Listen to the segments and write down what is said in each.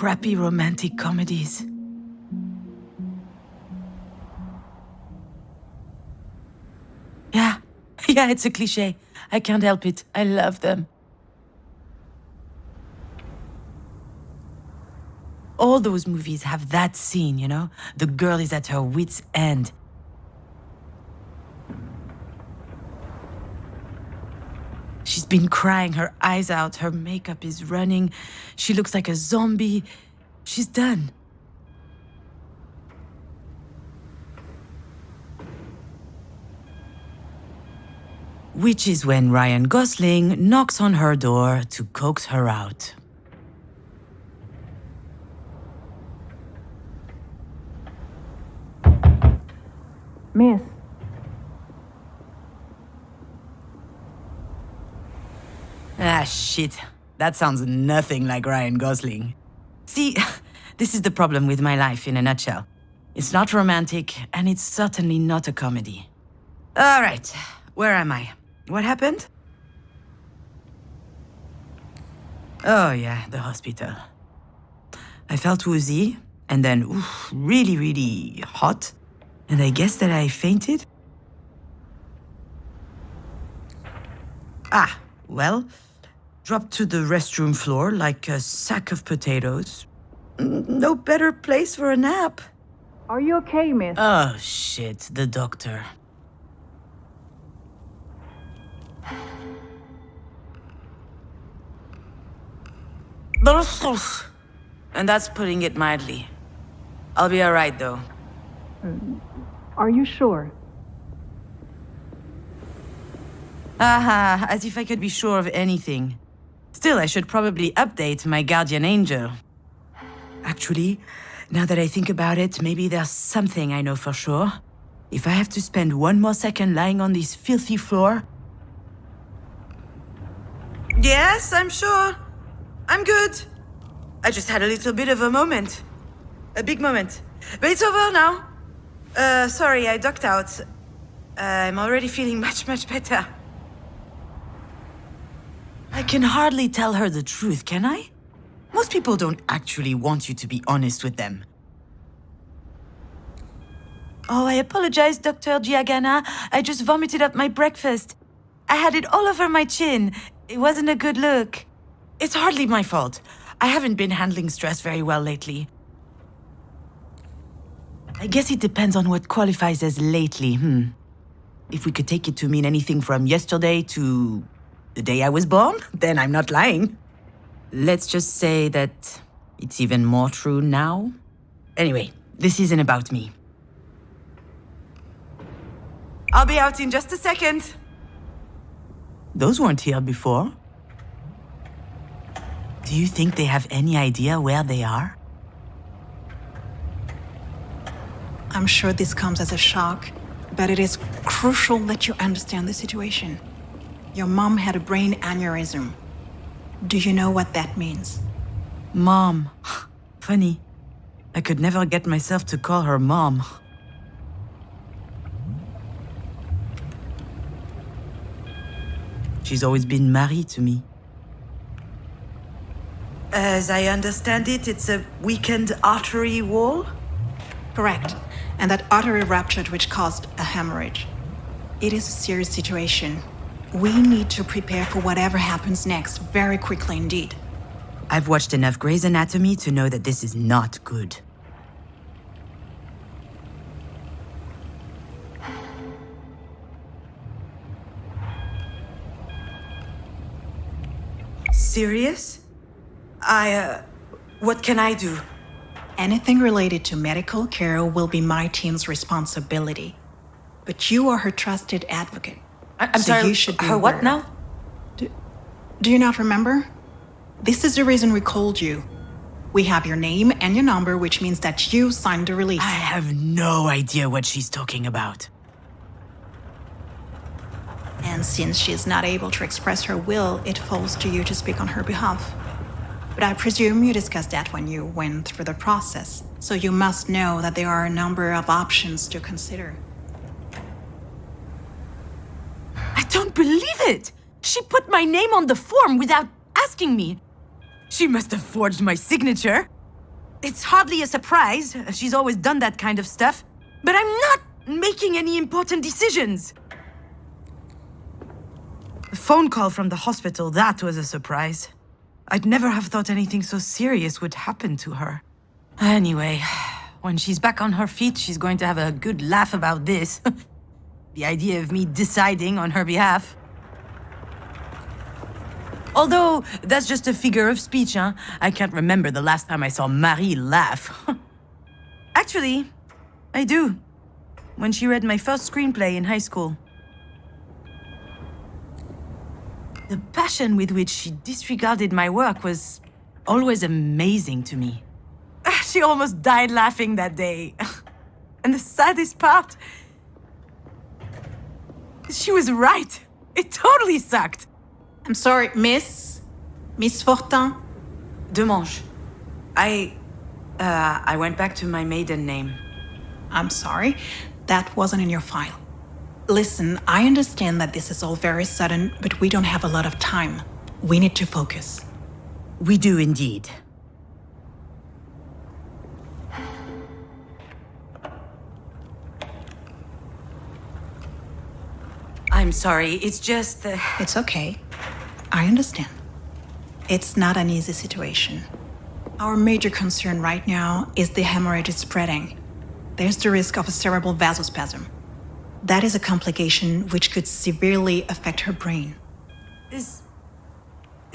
crappy romantic comedies. Yeah, it's a cliché. I can't help it. I love them. All those movies have that scene, you know? The girl is at her wit's end. She's been crying her eyes out, her makeup is running, she looks like a zombie. She's done. Which is when Ryan Gosling knocks on her door to coax her out. Miss. Ah, shit. That sounds nothing like Ryan Gosling. See, this is the problem with my life in a nutshell. It's not romantic, and it's certainly not a comedy. All right, where am I? What happened? Oh yeah, the hospital. I felt woozy, and then really, really hot. And I guess that I fainted? Ah, well, dropped to the restroom floor like a sack of potatoes. No better place for a nap. Are you okay, miss? Oh shit, the doctor. And that's putting it mildly. I'll be alright though. Are you sure? Aha, as if I could be sure of anything. Still, I should probably update my guardian angel. Actually, now that I think about it, maybe there's something I know for sure. If I have to spend one more second lying on this filthy floor... Yes, I'm sure. I'm good. I just had a little bit of a moment. A big moment. But it's over now. Sorry, I ducked out. I'm already feeling much better. I can hardly tell her the truth, can I? Most people don't actually want you to be honest with them. Oh, I apologize, Dr. Giagana. I just vomited up my breakfast. I had it all over my chin. It wasn't a good look. It's hardly my fault. I haven't been handling stress very well lately. I guess it depends on what qualifies as lately, If we could take it to mean anything from yesterday to the day I was born, then I'm not lying. Let's just say that it's even more true now. Anyway, this isn't about me. I'll be out in just a second. Those weren't here before. Do you think they have any idea where they are? I'm sure this comes as a shock, but it is crucial that you understand the situation. Your mom had a brain aneurysm. Do you know what that means? Mom. Funny. I could never get myself to call her mom. She's always been married to me. As I understand it, it's a weakened artery wall? Correct. And that artery ruptured, which caused a hemorrhage. It is a serious situation. We need to prepare for whatever happens next, very quickly indeed. I've watched enough Grey's Anatomy to know that this is not good. Serious? What can I do? Anything related to medical care will be my team's responsibility. But you are her trusted advocate. I'm sorry, you should be her what aware. now? Do you not remember? This is the reason we called you. We have your name and your number, which means that you signed the release. I have no idea what she's talking about. And since she's not able to express her will, it falls to you to speak on her behalf. But I presume you discussed that when you went through the process, so you must know that there are a number of options to consider. I don't believe it! She put my name on the form without asking me. She must have forged my signature. It's hardly a surprise. She's always done that kind of stuff. But I'm not making any important decisions. The phone call from the hospital, that was a surprise. I'd never have thought anything so serious would happen to her. Anyway, when she's back on her feet, she's going to have a good laugh about this. The idea of me deciding on her behalf. Although, that's just a figure of speech, huh? I can't remember the last time I saw Marie laugh. Actually, I do. When she read my first screenplay in high school. The passion with which she disregarded my work was always amazing to me. She almost died laughing that day. And the saddest part, she was right. It totally sucked. I'm sorry, Miss Fortin? Demange. I went back to my maiden name. I'm sorry, that wasn't in your file. Listen, I understand that this is all very sudden, but we don't have a lot of time. We need to focus. We do indeed. I'm sorry, it's just... It's okay. I understand. It's not an easy situation. Our major concern right now is the hemorrhage is spreading. There's the risk of a cerebral vasospasm. That is a complication which could severely affect her brain. Is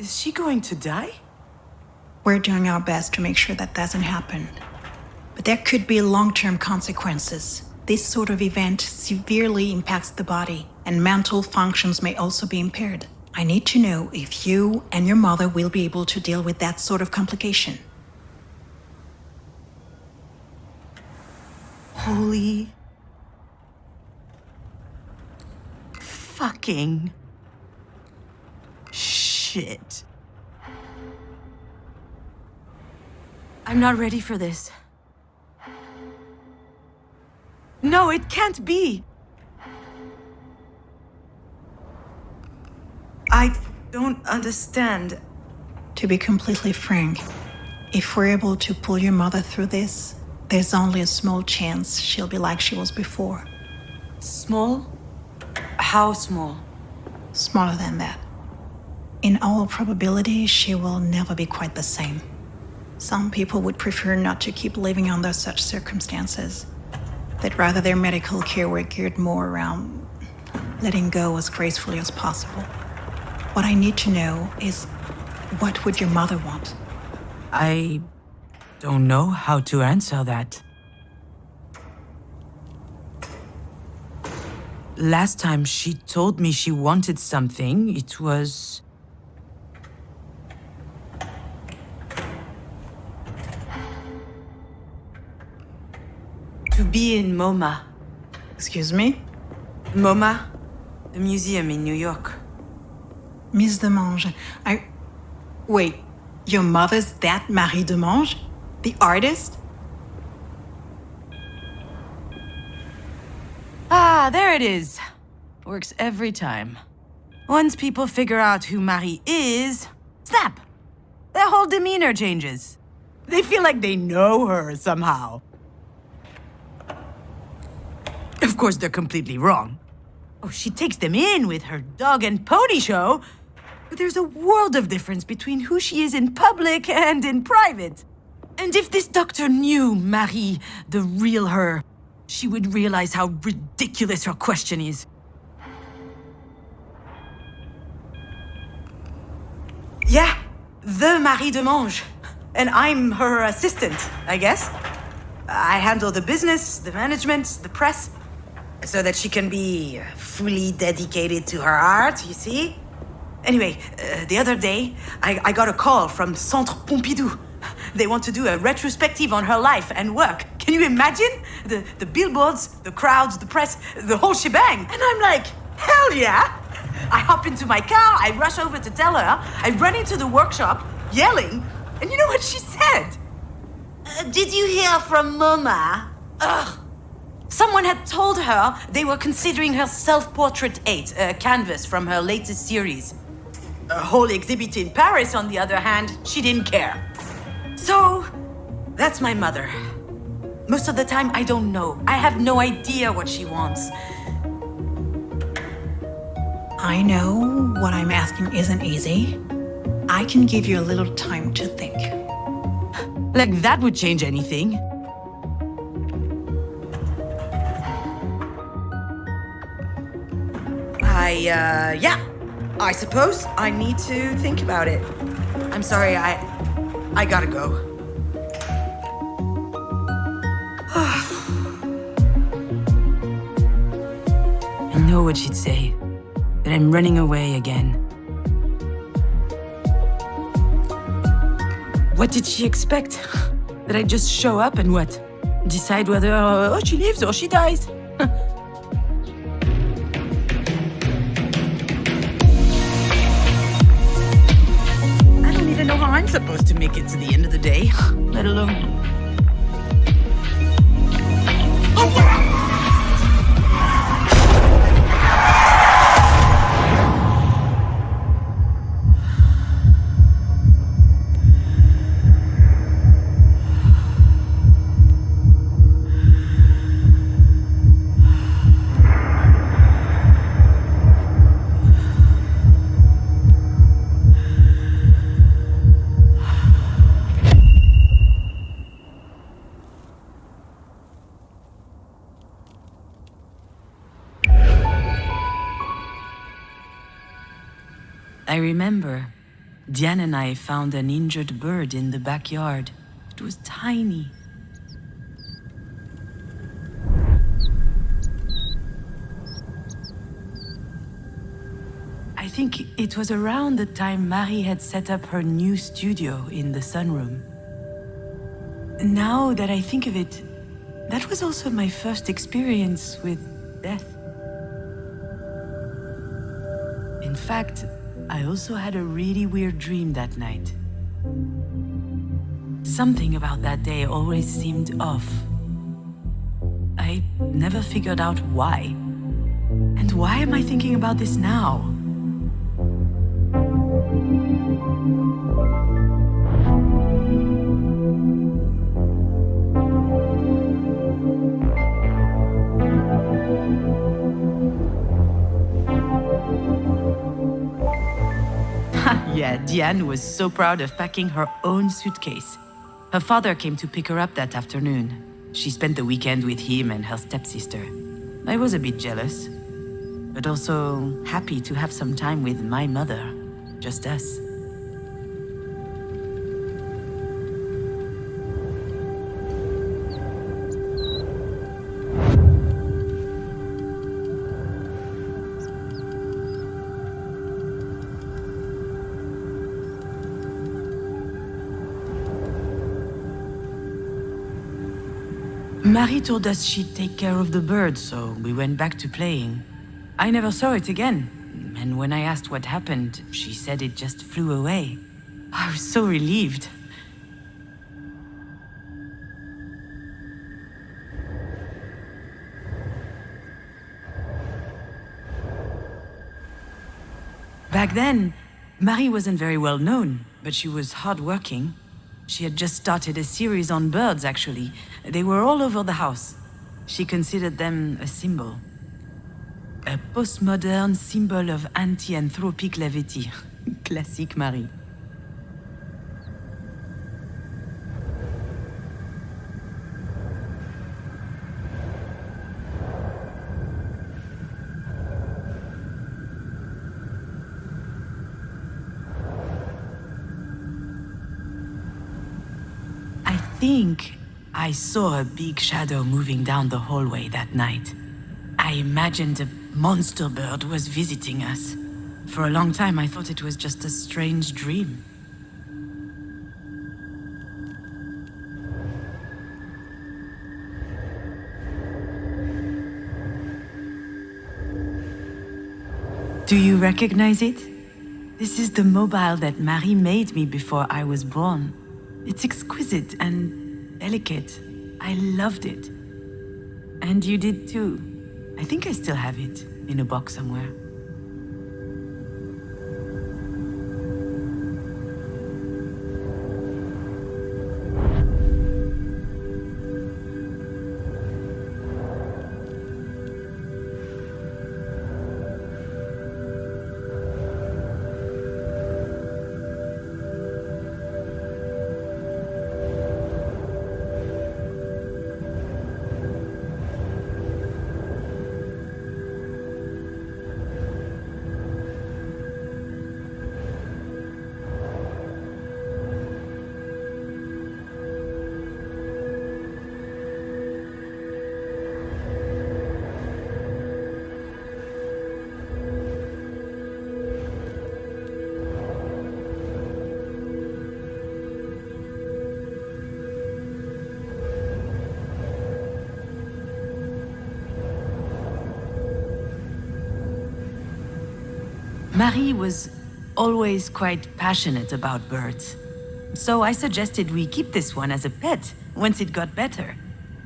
she going to die? We're doing our best to make sure that doesn't happen. But there could be long-term consequences. This sort of event severely impacts the body, and mental functions may also be impaired. I need to know if you and your mother will be able to deal with that sort of complication. Holy... fucking... shit. I'm not ready for this. No, it can't be. I don't understand. To be completely frank, if we're able to pull your mother through this, there's only a small chance she'll be like she was before. Small? How small? Smaller than that. In all probability, she will never be quite the same. Some people would prefer not to keep living under such circumstances. They'd rather their medical care were geared more around letting go as gracefully as possible. What I need to know is, what would your mother want? I don't know how to answer that. Last time she told me she wanted something, it was... to be in MoMA. Excuse me? MoMA? The museum in New York. Miss Demange, Wait, your mother's that Marie Demange? The artist? Ah, there it is. Works every time. Once people figure out who Marie is, snap! Their whole demeanor changes. They feel like they know her somehow. Of course, they're completely wrong. Oh, she takes them in with her dog and pony show. But there's a world of difference between who she is in public and in private. And if this doctor knew Marie, the real her, she would realize how ridiculous her question is. Yeah, the Marie Demange. And I'm her assistant, I guess. I handle the business, the management, the press, so that she can be fully dedicated to her art, you see? Anyway, the other day, I got a call from Centre Pompidou. They want to do a retrospective on her life and work. Can you imagine? The billboards, the crowds, the press, the whole shebang. And I'm like, hell yeah! I hop into my car, I rush over to tell her, I run into the workshop, yelling, and you know what she said? Did you hear from MoMA? Ugh. Someone had told her they were considering her Self-Portrait 8, a canvas from her latest series. A whole exhibit in Paris, on the other hand, she didn't care. So, That's my mother. Most of the time, I don't know. I have no idea what she wants. I know what I'm asking isn't easy. I can give you a little time to think. Like that would change anything. Yeah. I suppose I need to think about it. I'm sorry, I gotta go. I know what she'd say. That I'm running away again. What did she expect? That I just show up and what? Decide whether she lives or she dies? I don't even know how I'm supposed to make it to the end of the day, let alone... I remember, Diane and I found an injured bird in the backyard. It was tiny. I think it was around the time Marie had set up her new studio in the sunroom. Now that I think of it, that was also my first experience with death. In fact, I also had a really weird dream that night. Something about that day always seemed off. I never figured out why. And why am I thinking about this now? Yeah, Diane was so proud of packing her own suitcase. Her father came to pick her up that afternoon. She spent the weekend with him and her stepsister. I was a bit jealous, but also happy to have some time with my mother, just us. Marie told us she'd take care of the bird, so we went back to playing. I never saw it again, and when I asked what happened, she said it just flew away. I was so relieved. Back then, Marie wasn't very well known, but she was hardworking. She had just started a series on birds, actually. They were all over the house. She considered them a symbol. A postmodern symbol of anti-anthropic levity. Classique Marie. I think I saw a big shadow moving down the hallway that night. I imagined a monster bird was visiting us. For a long time, I thought it was just a strange dream. Do you recognize it? This is the mobile that Marie made me before I was born. It's exquisite and delicate. I loved it. And you did too. I think I still have it in a box somewhere. Marie was always quite passionate about birds. So I suggested we keep this one as a pet once it got better.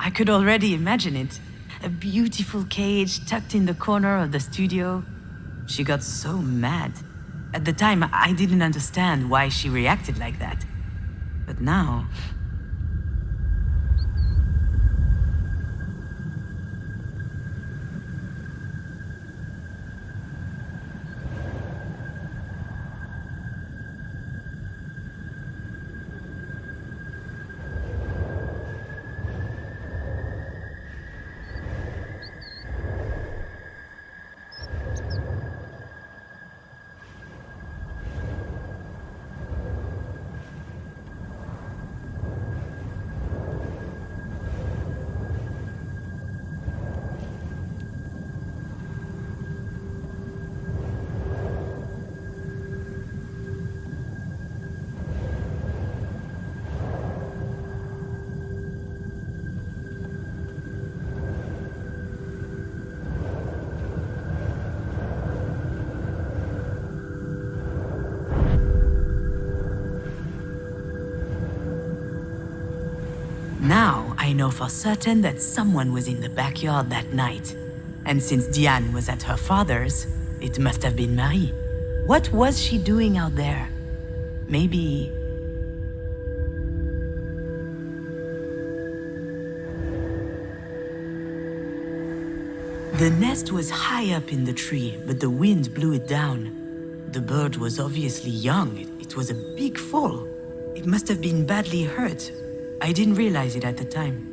I could already imagine it. A beautiful cage tucked in the corner of the studio. She got so mad. At the time, I didn't understand why she reacted like that. But now... Now I know for certain that someone was in the backyard that night. And since Diane was at her father's, it must have been Marie. What was she doing out there? Maybe... The nest was high up in the tree, but the wind blew it down. The bird was obviously young. It was a big fall. It must have been badly hurt. I didn't realize it at the time.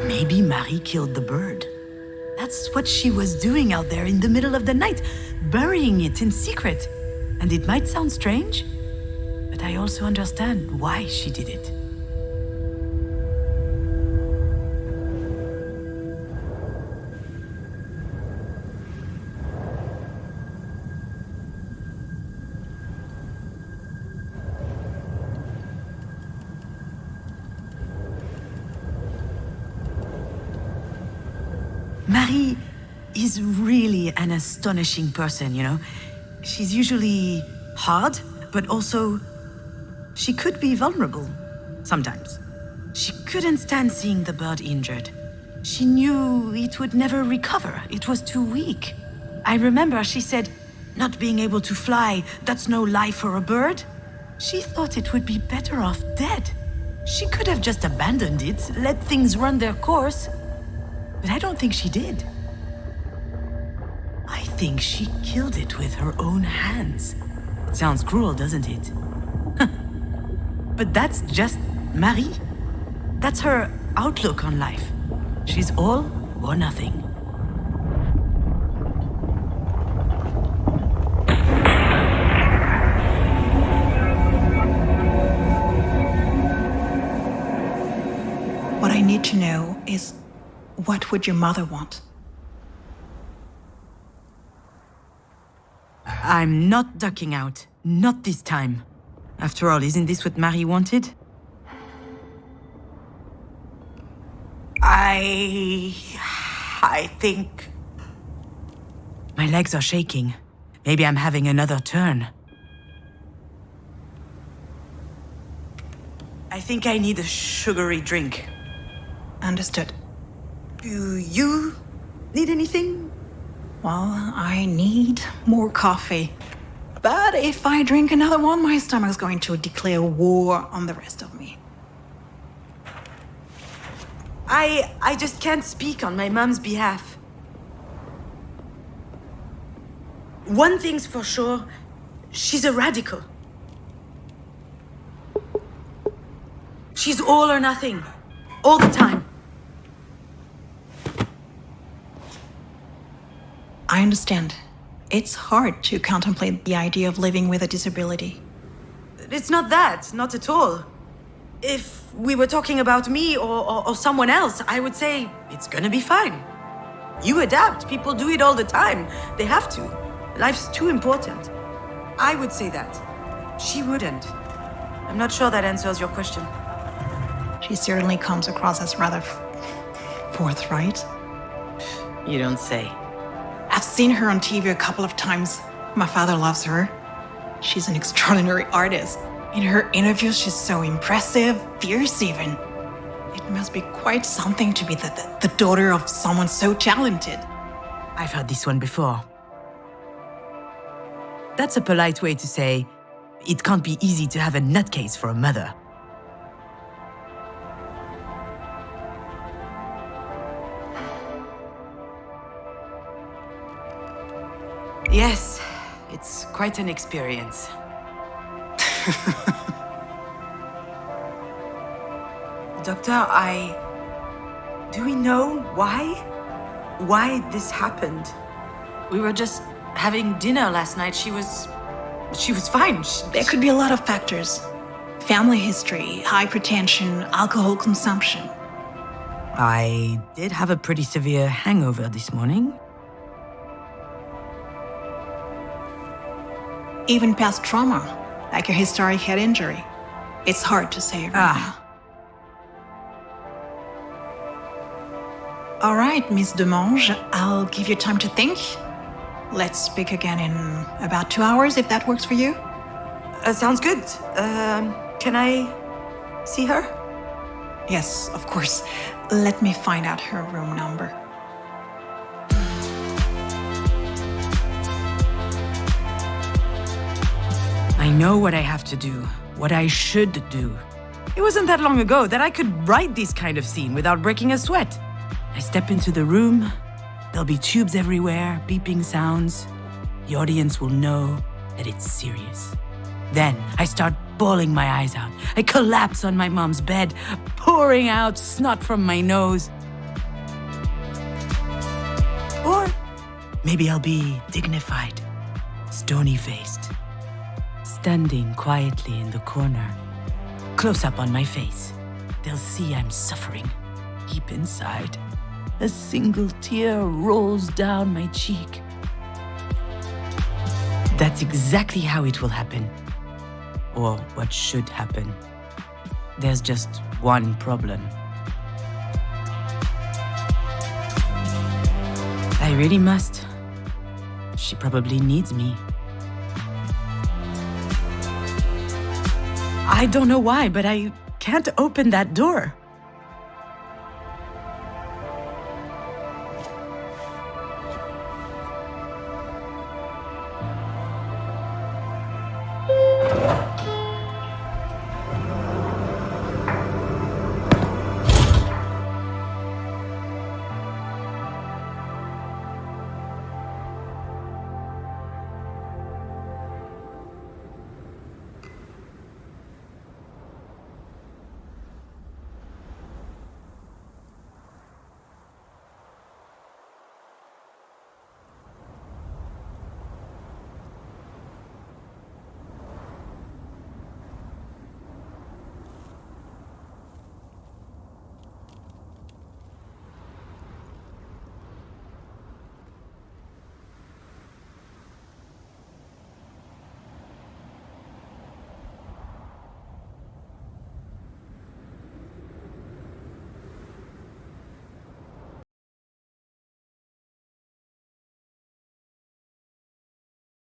Maybe Marie killed the bird. That's what she was doing out there in the middle of the night, burying it in secret. And it might sound strange, but I also understand why she did it. Marie is really an astonishing person, you know? She's usually hard, but also she could be vulnerable sometimes. She couldn't stand seeing the bird injured. She knew it would never recover. It was too weak. I remember she said, "Not being able to fly, that's no life for a bird." She thought it would be better off dead. She could have just abandoned it, let things run their course. But I don't think she did. I think she killed it with her own hands. It sounds cruel, doesn't it? But that's just Marie. That's her outlook on life. She's all or nothing. What I need to know is, what would your mother want? I'm not ducking out. Not this time. After all, isn't this what Marie wanted? I think... My legs are shaking. Maybe I'm having another turn. I think I need a sugary drink. Understood. Do you need anything? Well, I need more coffee. But if I drink another one, my stomach's going to declare war on the rest of me. I just can't speak on my mom's behalf. One thing's for sure, She's a radical. She's all or nothing. All the time. I understand. It's hard to contemplate the idea of living with a disability. It's not that, not at all. If we were talking about me or someone else, I would say it's gonna be fine. You adapt. People do it all the time. They have to. Life's too important. I would say that. She wouldn't. I'm not sure that answers your question. She certainly comes across as rather forthright. You don't say. I've seen her on TV a couple of times. My father loves her. She's an extraordinary artist. In her interviews, she's so impressive, fierce even. It must be quite something to be the daughter of someone so talented. I've heard this one before. That's a polite way to say, it can't be easy to have a nutcase for a mother. Yes, it's quite an experience. Doctor, do we know why this happened? We were just having dinner last night. She was fine. There could be a lot of factors. Family history, hypertension, alcohol consumption. I did have a pretty severe hangover this morning. Even past trauma, like a historic head injury. It's hard to say right now. All right, Miss Demange, I'll give you time to think. Let's speak again in about 2 hours, if that works for you. Sounds good. Can I see her? Yes, of course. Let me find out her room number. I know what I have to do, what I should do. It wasn't that long ago that I could write this kind of scene without breaking a sweat. I step into the room, there'll be tubes everywhere, beeping sounds. The audience will know that it's serious. Then I start bawling my eyes out. I collapse on my mom's bed, pouring out snot from my nose. Or maybe I'll be dignified, stony-faced, standing quietly in the corner, close up on my face. They'll see I'm suffering deep inside. A single tear rolls down my cheek. That's exactly how it will happen. Or what should happen. There's just one problem. I really must. She probably needs me. I don't know why, but I can't open that door.